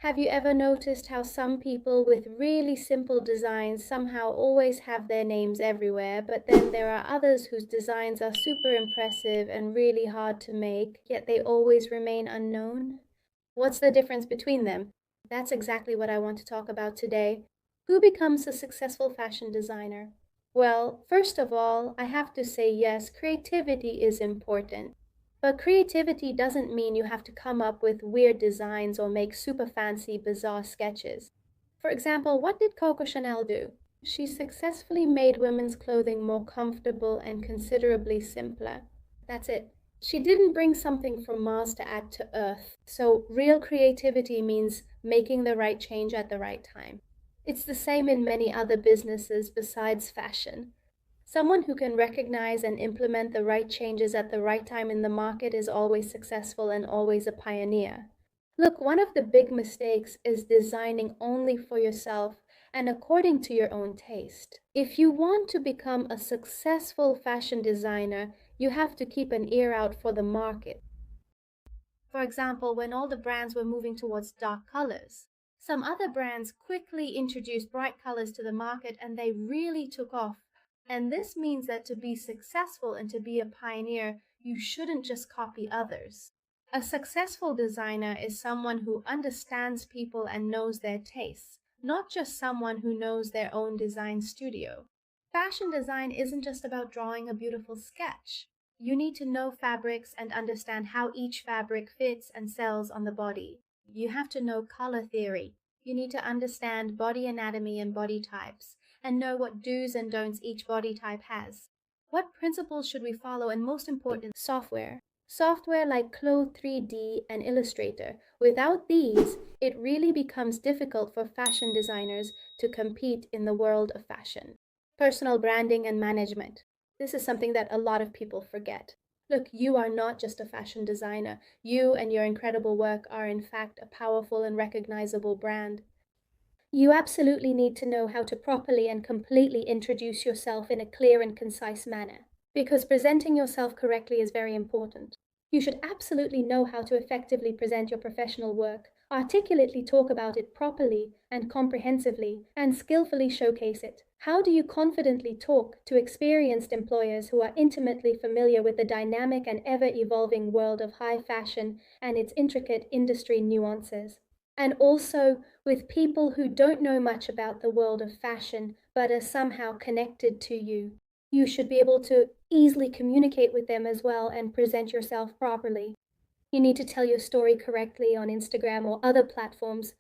Have you ever noticed how some people with really simple designs somehow always have their names everywhere, but then there are others whose designs are super impressive and really hard to make, yet they always remain unknown? What's the difference between them? That's exactly what I want to talk about today. Who becomes a successful fashion designer? Well, first of all, I have to say yes, creativity is important. But creativity doesn't mean you have to come up with weird designs or make super fancy, bizarre sketches. For example, what did Coco Chanel do? She successfully made women's clothing more comfortable and considerably simpler. That's it. She didn't bring something from Mars to add to Earth. So, real creativity means making the right change at the right time. It's the same in many other businesses besides fashion. Someone who can recognize and implement the right changes at the right time in the market is always successful and always a pioneer. Look, one of the big mistakes is designing only for yourself and according to your own taste. If you want to become a successful fashion designer, you have to keep an ear out for the market. For example, when all the brands were moving towards dark colors, some other brands quickly introduced bright colors to the market and they really took off. And this means that to be successful and to be a pioneer, you shouldn't just copy others. A successful designer is someone who understands people and knows their tastes, not just someone who knows their own design studio. Fashion design isn't just about drawing a beautiful sketch. You need to know fabrics and understand how each fabric fits and sells on the body. You have to know color theory. You need to understand body anatomy and body types, and know what do's and don'ts each body type has. What principles should we follow, and most important, software. Software like Clothes 3D and Illustrator. Without these, it really becomes difficult for fashion designers to compete in the world of fashion. Personal branding and management. This is something that a lot of people forget. Look, you are not just a fashion designer. You and your incredible work are, in fact, a powerful and recognizable brand. You absolutely need to know how to properly and completely introduce yourself in a clear and concise manner, because presenting yourself correctly is very important. You should absolutely know how to effectively present your professional work, articulately talk about it properly and comprehensively, and skillfully showcase it. How do you confidently talk to experienced employers who are intimately familiar with the dynamic and ever-evolving world of high fashion and its intricate industry nuances? And also with people who don't know much about the world of fashion but are somehow connected to you. You should be able to easily communicate with them as well and present yourself properly. You need to tell your story correctly on Instagram or other platforms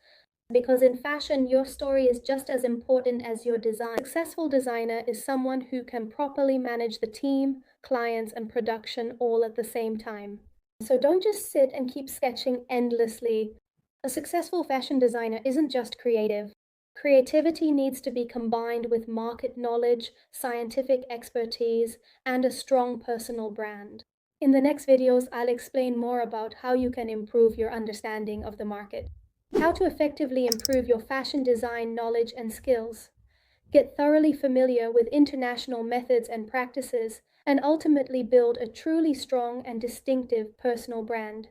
because in fashion, your story is just as important as your design. A successful designer is someone who can properly manage the team, clients, and production all at the same time. So don't just sit and keep sketching endlessly. A successful fashion designer isn't just creative. Creativity needs to be combined with market knowledge, scientific expertise, and a strong personal brand. In the next videos, I'll explain more about how you can improve your understanding of the market, how to effectively improve your fashion design knowledge and skills, get thoroughly familiar with international methods and practices, and ultimately build a truly strong and distinctive personal brand.